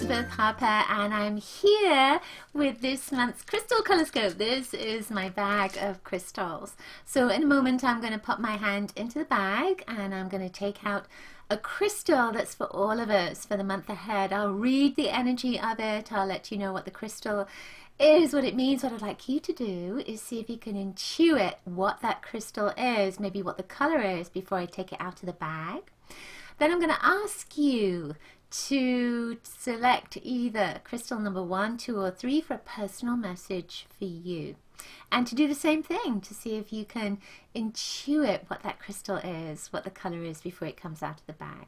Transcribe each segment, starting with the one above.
Elizabeth Harper, and I'm here with this month's Crystal ColorScope. This is my bag of crystals. So in a moment I'm going to put my hand into the bag and I'm going to take out a crystal that's for all of us for the month ahead. I'll read the energy of it. I'll let you know what the crystal is, what it means. What I'd like you to do is see if you can intuit what that crystal is, maybe what the color is, before I take it out of the bag. Then I'm going to ask you to select either crystal number 1, 2, or 3 for a personal message for you. And to do the same thing, to see if you can intuit what that crystal is, what the color is before it comes out of the bag.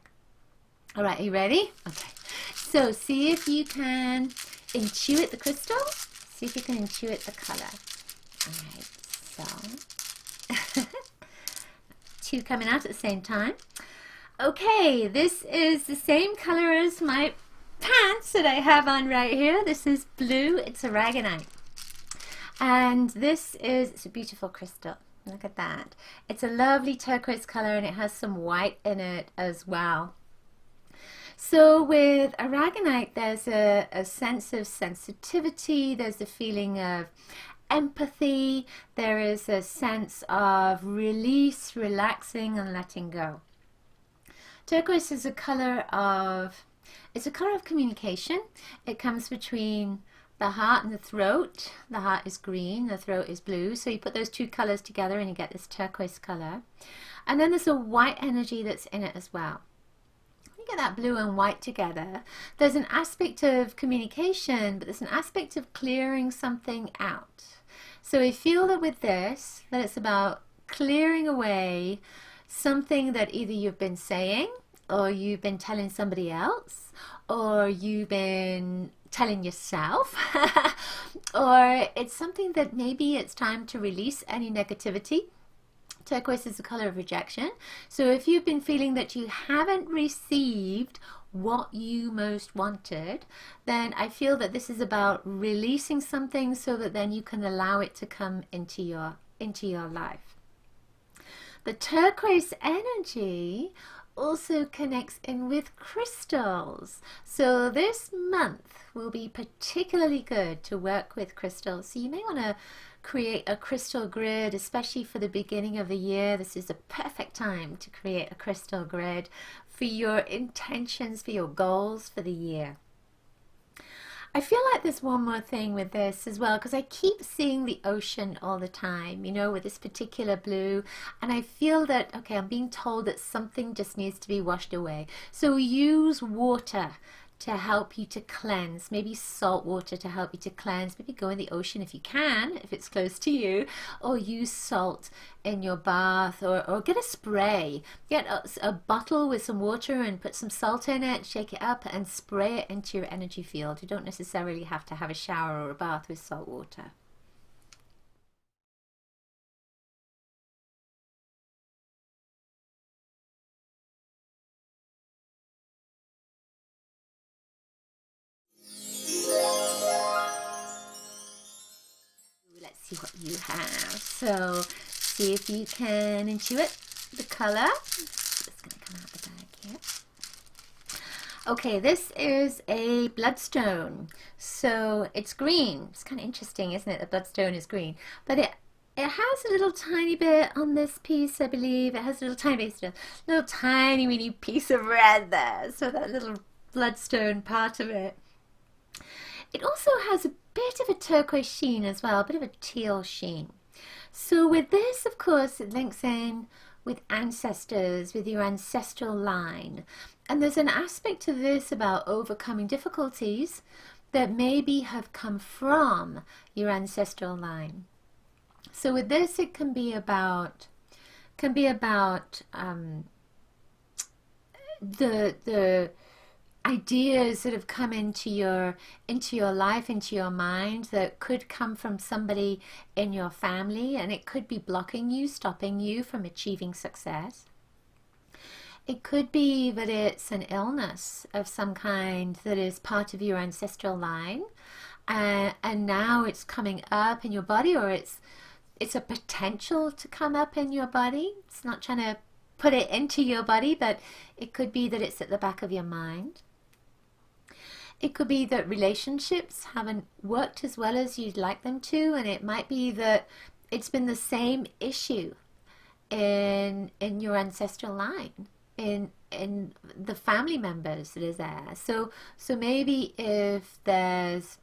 All right, are you ready? Okay. So see if you can intuit the crystal. See if you can intuit the color. All right, so 2 coming out at the same time. Okay, this is the same color as my pants that I have on right here. This is blue. It's aragonite. And this is, it's a beautiful crystal. Look at that. It's a lovely turquoise color and it has some white in it as well. So with aragonite, there's a sense of sensitivity. There's a feeling of empathy. There is a sense of release, relaxing, and letting go. Turquoise is a color of, it's a color of communication. It comes between the heart and the throat. The heart is green, the throat is blue. So you put those 2 colors together and you get this turquoise color. And then there's a white energy that's in it as well. When you get that blue and white together, there's an aspect of communication, but there's an aspect of clearing something out. So I feel that with this, that it's about clearing away something that either you've been saying, or you've been telling somebody else, or you've been telling yourself, or it's something that maybe it's time to release any negativity. Turquoise is the color of rejection. So if you've been feeling that you haven't received what you most wanted, then I feel that this is about releasing something so that then you can allow it to come into your life. The turquoise energy also connects in with crystals. So this month will be particularly good to work with crystals. So you may want to create a crystal grid, especially for the beginning of the year. This is a perfect time to create a crystal grid for your intentions, for your goals for the year. I feel like there's one more thing with this as well, because I keep seeing the ocean all the time, you know, with this particular blue, and I feel that, okay, I'm being told that something just needs to be washed away. So use water to help you to cleanse, maybe salt water to help you to cleanse, maybe go in the ocean if you can, if it's close to you, or use salt in your bath, or get a spray, get a bottle with some water and put some salt in it, shake it up and spray it into your energy field. You don't necessarily have to have a shower or a bath with salt water. Let's see what you have. So see if you can intuit the color. It's going to come out the bag here. Okay, this is a bloodstone. So it's green. It's kind of interesting, isn't it? The bloodstone is green. But it has a little tiny bit on this piece, I believe. It has a little tiny bit, little tiny weeny piece of red there. So that little bloodstone part of it. It also has a bit of a turquoise sheen as well, a bit of a teal sheen. So with this, of course, it links in with ancestors, with your ancestral line. And there's an aspect to this about overcoming difficulties that maybe have come from your ancestral line. So with this, it can be about the ideas that have come into your life, into your mind, that could come from somebody in your family, and it could be blocking you, stopping you from achieving success. It could be that it's an illness of some kind that is part of your ancestral line, and now it's coming up in your body, or it's a potential to come up in your body. It's not trying to put it into your body, but it could be that it's at the back of your mind. It could be that relationships haven't worked as well as you'd like them to, and it might be that it's been the same issue in your ancestral line, in the family members that is there. So maybe if there's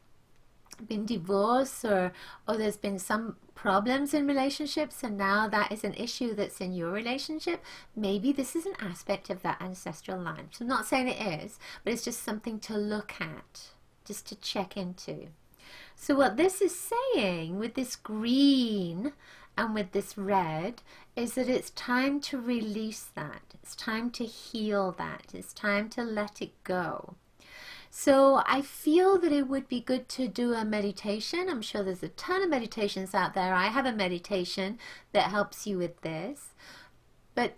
been divorce, or there's been some problems in relationships, and now that is an issue that's in your relationship, maybe this is an aspect of that ancestral line. So I'm not saying it is, but it's just something to look at, just to check into. So what this is saying with this green and with this red is that it's time to release that. It's time to heal that. It's time to let it go. So I feel that it would be good to do a meditation. I'm sure there's a ton of meditations out there. I have a meditation that helps you with this. But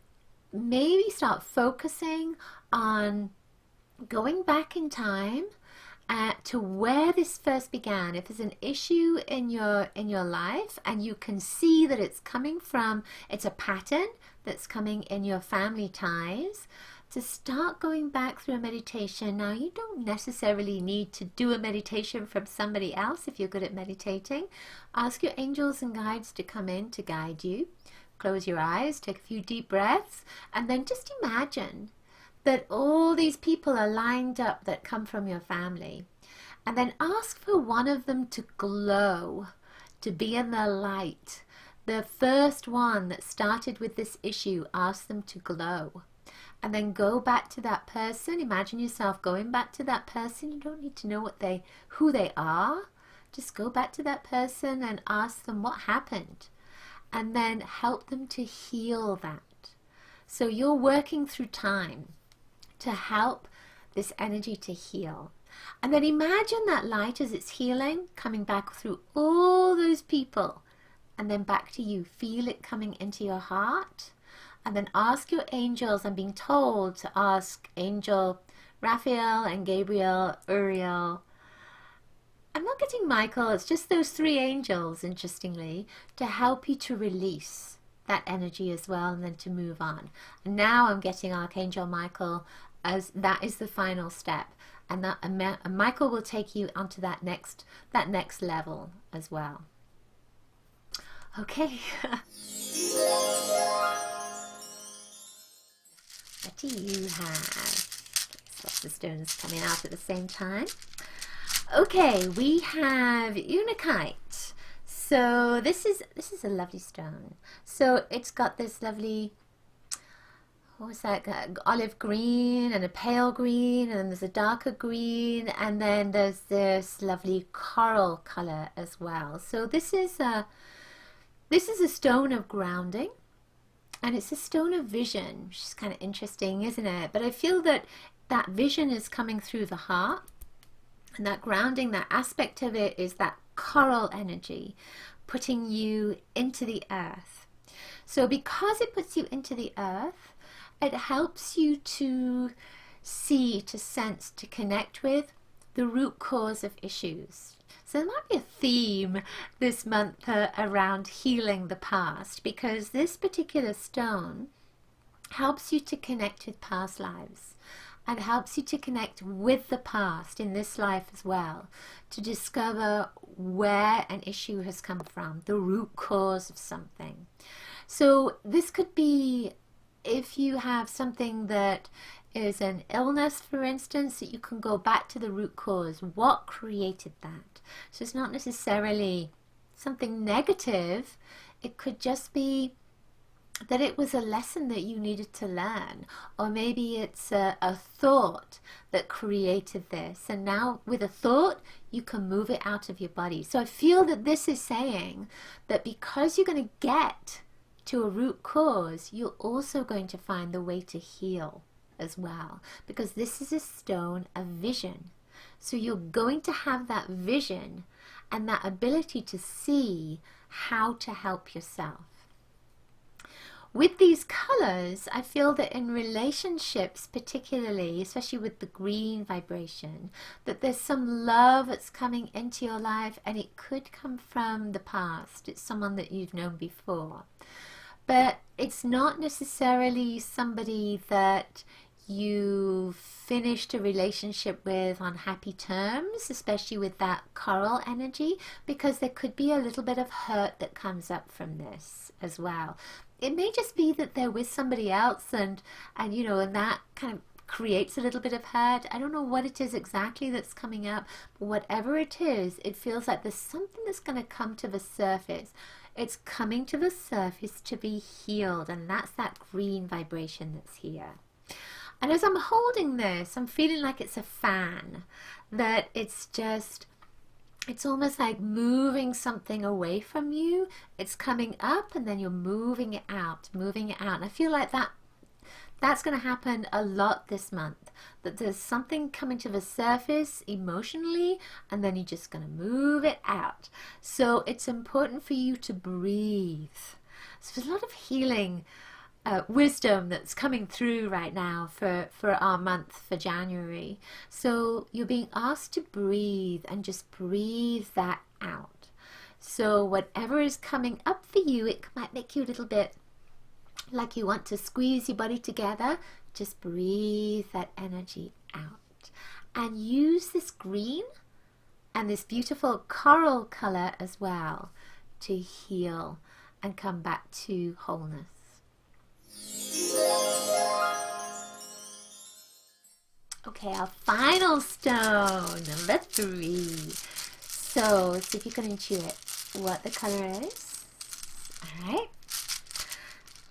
maybe start focusing on going back in time to where this first began. If there's an issue in your life and you can see that it's coming from, it's a pattern that's coming in your family ties, to start going back through a meditation. Now, you don't necessarily need to do a meditation from somebody else if you're good at meditating. Ask your angels and guides to come in to guide you. Close your eyes, take a few deep breaths, and then just imagine that all these people are lined up that come from your family. And then ask for one of them to glow, to be in the light. The first one that started with this issue, ask them to glow. And then go back to that person. Imagine yourself going back to that person. You don't need to know who they are. Just go back to that person and ask them what happened. And then help them to heal that. So you're working through time to help this energy to heal. And then imagine that light as it's healing, coming back through all those people. And then back to you. Feel it coming into your heart. And then ask your angels. I'm being told to ask Angel Raphael and Gabriel, Uriel. I'm not getting Michael, it's just those three angels, interestingly, to help you to release that energy as well, and then to move on. And now I'm getting Archangel Michael, as that is the final step. And Michael will take you onto that next level as well. Okay. What do you have? Lots of stones coming out at the same time. Okay, we have Unakite. So this is a lovely stone. So it's got this lovely, what was that? Olive green and a pale green, and then there's a darker green, and then there's this lovely coral color as well. So this is a stone of grounding. And it's a stone of vision, which is kind of interesting, isn't it? But I feel that that vision is coming through the heart. And that grounding, that aspect of it is that coral energy, putting you into the earth. So because it puts you into the earth, it helps you to see, to sense, to connect with the root cause of issues. So there might be a theme this month around healing the past, because this particular stone helps you to connect with past lives and helps you to connect with the past in this life as well, to discover where an issue has come from, the root cause of something. So this could be if you have something that is an illness, for instance, that you can go back to the root cause. What created that? So it's not necessarily something negative. It could just be that it was a lesson that you needed to learn, or maybe it's a thought that created this, and now with a thought you can move it out of your body. So I feel that this is saying that because you're going to get to a root cause, you're also going to find the way to heal as well, because this is a stone of vision. So you're going to have that vision and that ability to see how to help yourself. With these colors, I feel that in relationships particularly, especially with the green vibration, that there's some love that's coming into your life, and it could come from the past. It's someone that you've known before. But it's not necessarily somebody that you finished a relationship with on happy terms, especially with that coral energy, because there could be a little bit of hurt that comes up from this as well. It may just be that they're with somebody else, and you know, and that kind of creates a little bit of hurt. I don't know what it is exactly that's coming up, but whatever it is, it feels like there's something that's going to come to the surface. It's coming to the surface to be healed, and that's that green vibration that's here. And as I'm holding this, I'm feeling like it's a fan, that it's almost like moving something away from you. It's coming up and then you're moving it out, moving it out. And I feel like that's going to happen a lot this month, that there's something coming to the surface emotionally and then you're just going to move it out. So it's important for you to breathe. So there's a lot of healing wisdom that's coming through right now for our month, for January. So you're being asked to breathe and just breathe that out. So whatever is coming up for you, it might make you a little bit like you want to squeeze your body together. Just breathe that energy out and use this green and this beautiful coral color as well to heal and come back to wholeness. Okay, our final stone, number 3. So see if you can intuit what the color is. All right.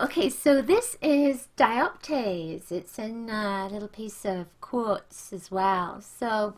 Okay, so this is dioptase. It's in a little piece of quartz as well. So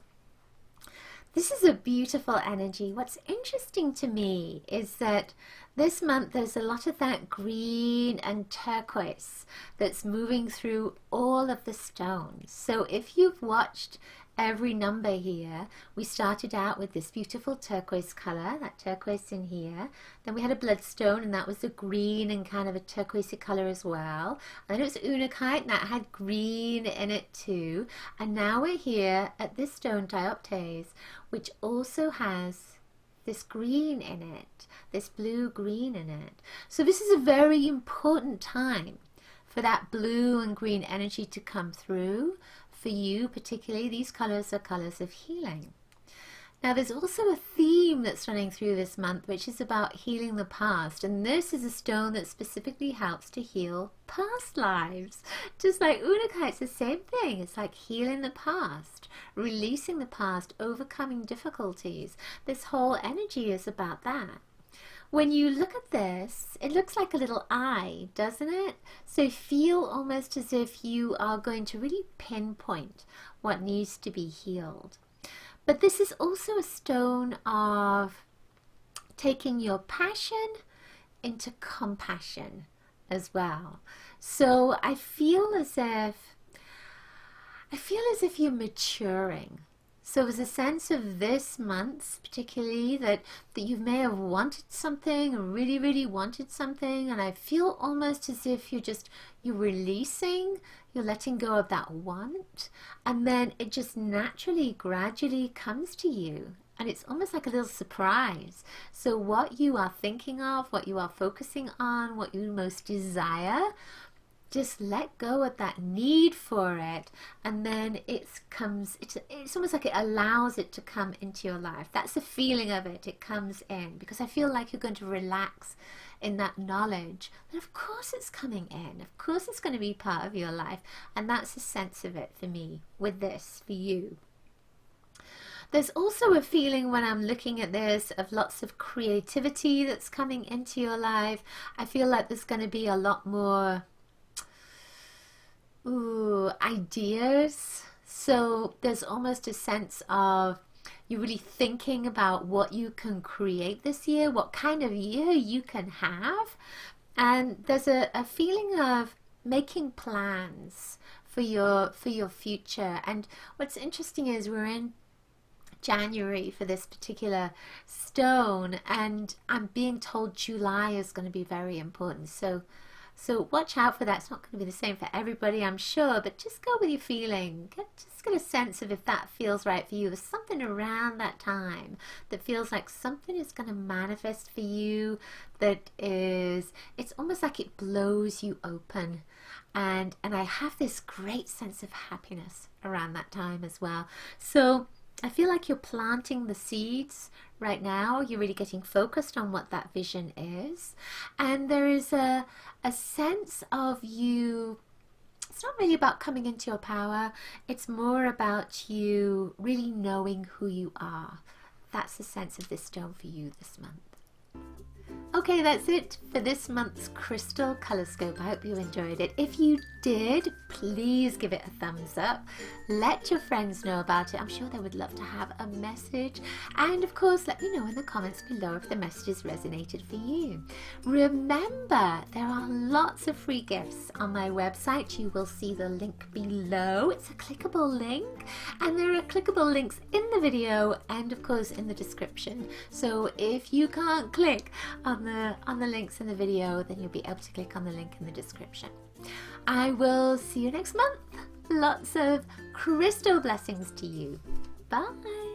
this is a beautiful energy. What's interesting to me is that this month there's a lot of that green and turquoise that's moving through all of the stones. So if you've watched every number here, we started out with this beautiful turquoise color, that turquoise in here. Then we had a bloodstone, and that was a green and kind of a turquoisey color as well. And then it was unakite, and that had green in it too. And now we're here at this stone, dioptase, which also has this green in it, this blue green in it. So this is a very important time for that blue and green energy to come through. For you particularly, these colors are colors of healing. Now there's also a theme that's running through this month, which is about healing the past, and this is a stone that specifically helps to heal past lives. Just like unakite's the same thing. It's like healing the past, releasing the past, overcoming difficulties. This whole energy is about that. When you look at this, it looks like a little eye, doesn't it? So feel almost as if you are going to really pinpoint what needs to be healed. But this is also a stone of taking your passion into compassion as well. So I feel as if you're maturing. So there's a sense of this month particularly that you may have wanted something, or really, really wanted something, and I feel almost as if you're releasing, you're letting go of that want, and then it just naturally, gradually comes to you. And it's almost like a little surprise. So what you are thinking of, what you are focusing on, what you most desire, just let go of that need for it, and then it's almost like it allows it to come into your life. That's the feeling of it. It comes in, because I feel like you're going to relax in that knowledge that of course it's coming in, of course it's going to be part of your life. And that's the sense of it for me with this, for you. There's also a feeling when I'm looking at this of lots of creativity that's coming into your life. I feel like there's going to be a lot more ideas. So there's almost a sense of you're really thinking about what you can create this year, what kind of year you can have. And there's a feeling of making plans for your future. And what's interesting is we're in January for this particular stone, and I'm being told July is going to be very important. So So watch out for that. It's not going to be the same for everybody, I'm sure, but just go with your feeling. Just get a sense of if that feels right for you. There's something around that time that feels like something is going to manifest for you that is, it's almost like it blows you open. And I have this great sense of happiness around that time as well. So I feel like you're planting the seeds right now. You're really getting focused on what that vision is. And there is a sense of you, it's not really about coming into your power. It's more about you really knowing who you are. That's the sense of this stone for you this month. Okay, that's it for this month's Crystal ColorScope. I hope you enjoyed it. If you did, please give it a thumbs up. Let your friends know about it. I'm sure they would love to have a message. And of course, let me know in the comments below if the messages resonated for you. Remember, there are lots of free gifts on my website. You will see the link below. It's a clickable link, and there are clickable links in the video and of course in the description. So if you can't click on the links in the video, then you'll be able to click on the link in the description. I will see you next month. Lots of crystal blessings to you. Bye.